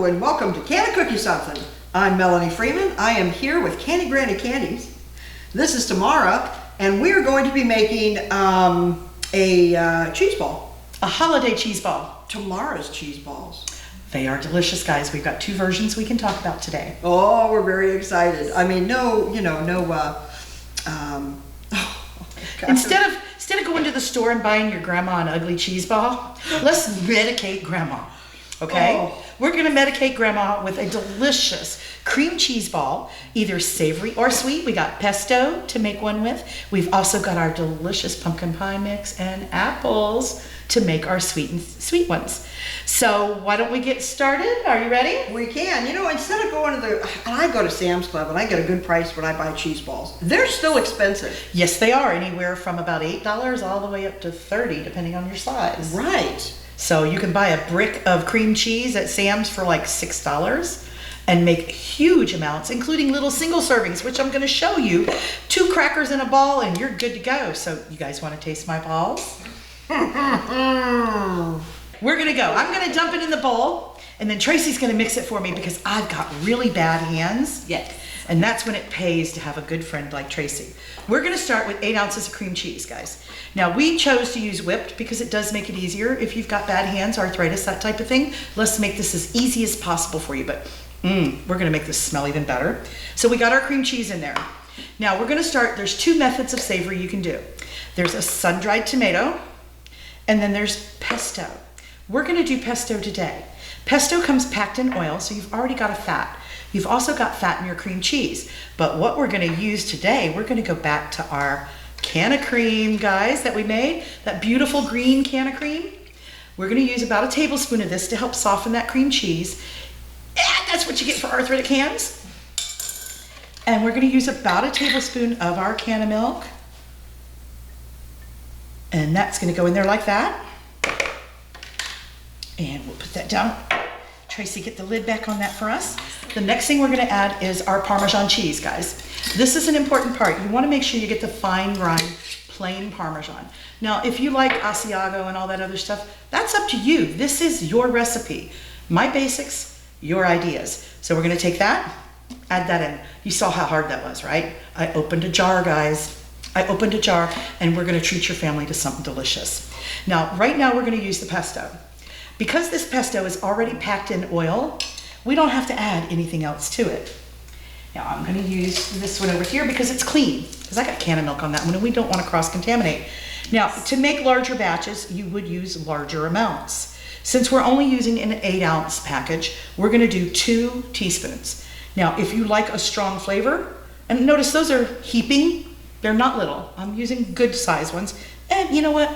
Hello and welcome to Can I Cook You Something? I'm Melanie Freeman. I am here with Canny Granny Candies. This is Tamara, and we are going to be making a cheese ball. A holiday cheese ball. Tamara's cheese balls. They are delicious, guys. We've got two versions we can talk about today. Oh, we're very excited. I mean, Instead of going to the store and buying your grandma an ugly cheese ball, let's medicate grandma. Okay? Oh. We're gonna medicate grandma with a delicious cream cheese ball, either savory or sweet. We got pesto to make one with. We've also got our delicious pumpkin pie mix and apples to make our sweet ones. So why don't we get started? Are you ready? We can. You know, instead of going to I go to Sam's Club and I get a good price when I buy cheese balls. They're still expensive. Yes, they are. Anywhere from about $8 all the way up to $30, depending on your size. Right. So you can buy a brick of cream cheese at Sam's for like $6 and make huge amounts, including little single servings, which I'm going to show you. 2 crackers in a ball and you're good to go. So you guys want to taste my balls? We're going to go. I'm going to dump it in the bowl, and then Tracey's going to mix it for me because I've got really bad hands. Yes. And that's when it pays to have a good friend like Tracey. We're going to start with 8 ounces of cream cheese, guys. Now, we chose to use whipped because it does make it easier. If you've got bad hands, arthritis, that type of thing, let's make this as easy as possible for you. But we're going to make this smell even better. So we got our cream cheese in there. Now, we're going to start. There's 2 methods of savory you can do. There's a sun-dried tomato, and then there's pesto. We're going to do pesto today. Pesto comes packed in oil, so you've already got a fat. You've also got fat in your cream cheese. But what we're going to use today, we're going to go back to our can of cream, guys, that we made, that beautiful green can of cream. We're going to use about a tablespoon of this to help soften that cream cheese. And that's what you get for arthritic hands. And we're going to use about a tablespoon of our Cannamilk. And that's going to go in there like that. And we'll put that down. Tracey, get the lid back on that for us. The next thing we're going to add is our Parmesan cheese, guys. This is an important part. You want to make sure you get the fine grind, plain Parmesan. Now, if you like Asiago and all that other stuff, that's up to you. This is your recipe. My basics, your ideas. So we're going to take that, add that in. You saw how hard that was, right? I opened a jar, guys. I opened a jar, and we're going to treat your family to something delicious. Now, right now, we're going to use the pesto. Because this pesto is already packed in oil, we don't have to add anything else to it. Now I'm going to use this one over here because it's clean, because I got Cannamilk on that one and we don't want to cross-contaminate. Now, to make larger batches, you would use larger amounts. Since we're only using an 8-ounce package, we're going to do 2 teaspoons. Now, if you like a strong flavor, and notice those are heaping, they're not little. I'm using good size ones. And you know what?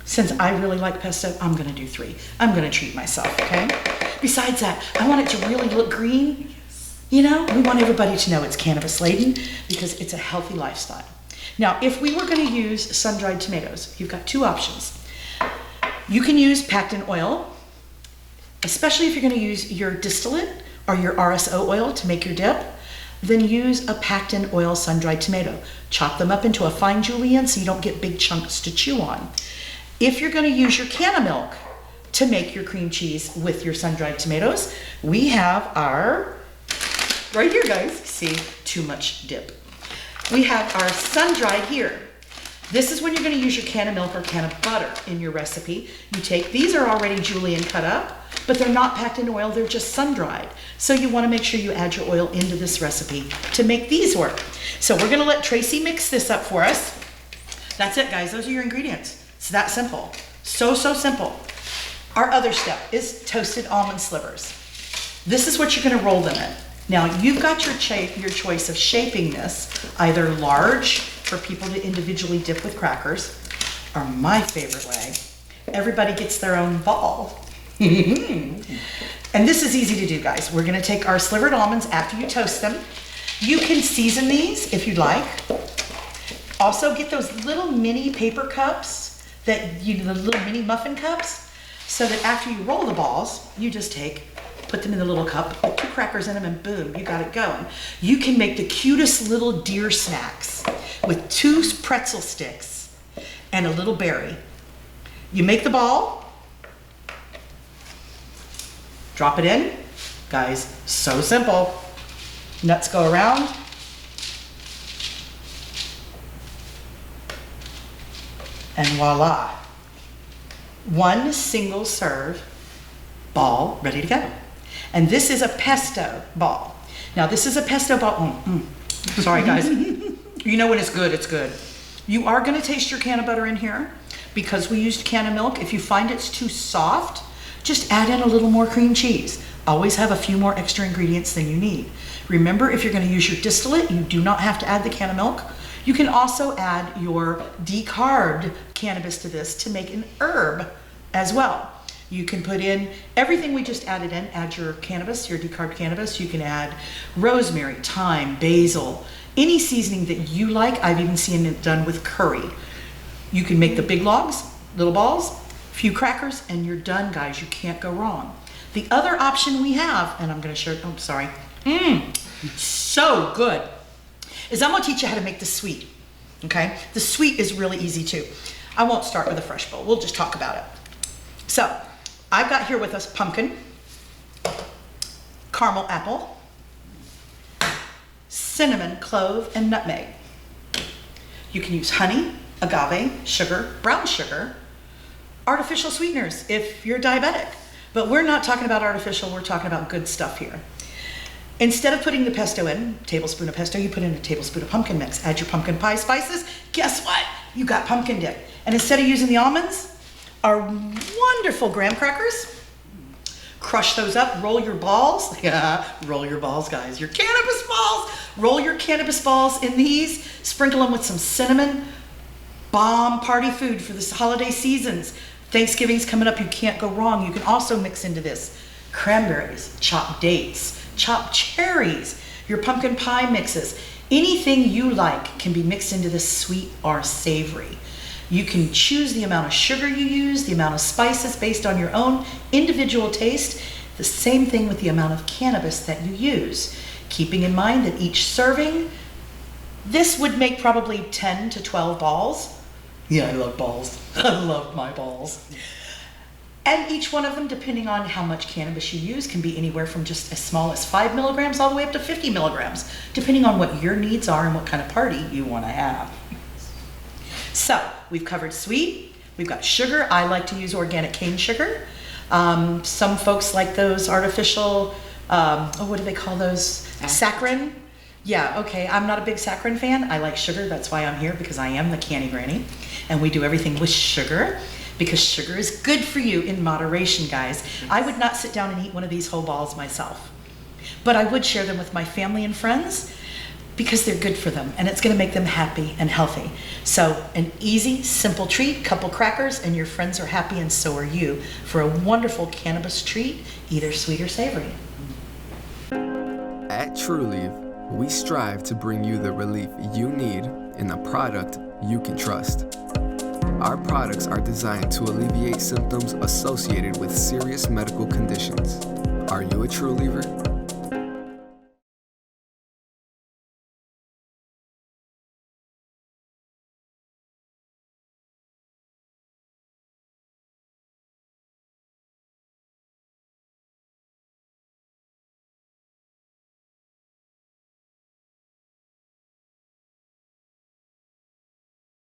Since I really like pesto, I'm going to do 3. I'm going to treat myself, okay? Besides that, I want it to really look green. You know, we want everybody to know it's cannabis laden because it's a healthy lifestyle. Now, if we were going to use sun-dried tomatoes, you've got 2 options. You can use packed in oil, especially if you're going to use your distillate or your RSO oil to make your dip. Then use a packed in oil sun-dried tomato. Chop them up into a fine julienne so you don't get big chunks to chew on. If you're going to use your Cannamilk to make your cream cheese with your sun-dried tomatoes, we have our, right here, guys, see, too much dip. We have our sun-dried here. This is when you're going to use your Cannamilk or Cannabutter in your recipe. You take, these are already julienne cut up, but they're not packed in oil, they're just sun-dried. So you want to make sure you add your oil into this recipe to make these work. So we're going to let Tracey mix this up for us. That's it, guys, those are your ingredients. It's that simple. So simple. Our other step is toasted almond slivers. This is what you're going to roll them in. Now, you've got your choice of shaping this, either large for people to individually dip with crackers, or my favorite way, everybody gets their own ball. And this is easy to do, guys. We're going to take our slivered almonds after you toast them. You can season these if you'd like. Also, get those little mini paper cups, the little mini muffin cups, so that after you roll the balls, you just put them in the little cup, put 2 crackers in them, and boom, you got it going. You can make the cutest little deer snacks with 2 pretzel sticks and a little berry. You make the ball, Drop it in. Guys, so simple. Nuts go around. And voila. One single serve ball ready to go. And this is a pesto ball. Now this is a pesto ball. Sorry guys. You know when it's good, it's good. You are gonna taste your Cannabutter in here because we used Cannamilk. If you find it's too soft, just add in a little more cream cheese. Always have a few more extra ingredients than you need. Remember, if you're gonna use your distillate, you do not have to add the Cannamilk. You can also add your decarbed cannabis to this to make an herb as well. You can put in everything we just added in, add your cannabis, your decarbed cannabis. You can add rosemary, thyme, basil, any seasoning that you like. I've even seen it done with curry. You can make the big logs, little balls, a few crackers, and you're done, guys. You can't go wrong. The other option we have, and I'm gonna show, oh, sorry. So good, is I'm gonna teach you how to make the sweet, okay? The sweet is really easy too. I won't start with a fresh bowl, we'll just talk about it. So, I've got here with us pumpkin, caramel apple, cinnamon, clove, and nutmeg. You can use honey, agave, sugar, brown sugar, artificial sweeteners if you're diabetic. But we're not talking about artificial, we're talking about good stuff here. Instead of putting the pesto in, tablespoon of pesto, you put in a tablespoon of pumpkin mix. Add your pumpkin pie spices. Guess what? You got pumpkin dip. And instead of using the almonds, our wonderful graham crackers, crush those up, roll your balls. Yeah, roll your balls, guys. Your cannabis balls. Roll your cannabis balls in these. Sprinkle them with some cinnamon. Bomb party food for this holiday seasons. Thanksgiving's coming up, you can't go wrong. You can also mix into this cranberries, chopped dates, chopped cherries, your pumpkin pie mixes. Anything you like can be mixed into this sweet or savory. You can choose the amount of sugar you use, the amount of spices based on your own individual taste. The same thing with the amount of cannabis that you use. Keeping in mind that each serving, this would make probably 10 to 12 balls. Yeah, I love balls. I love my balls. And each one of them, depending on how much cannabis you use, can be anywhere from just as small as 5 milligrams all the way up to 50 milligrams, depending on what your needs are and what kind of party you want to have. So, we've covered sweet, we've got sugar. I like to use organic cane sugar. Some folks like those artificial, what do they call those? Saccharin. Yeah, okay, I'm not a big saccharin fan. I like sugar, that's why I'm here, because I am the Canny Granny. And we do everything with sugar, because sugar is good for you in moderation, guys. I would not sit down and eat one of these whole balls myself. But I would share them with my family and friends, because they're good for them, and it's gonna make them happy and healthy. So, an easy, simple treat, couple crackers, and your friends are happy, and so are you, for a wonderful cannabis treat, either sweet or savory. At TrueLeaf, we strive to bring you the relief you need in a product you can trust. Our products are designed to alleviate symptoms associated with serious medical conditions. Are you a true leaver?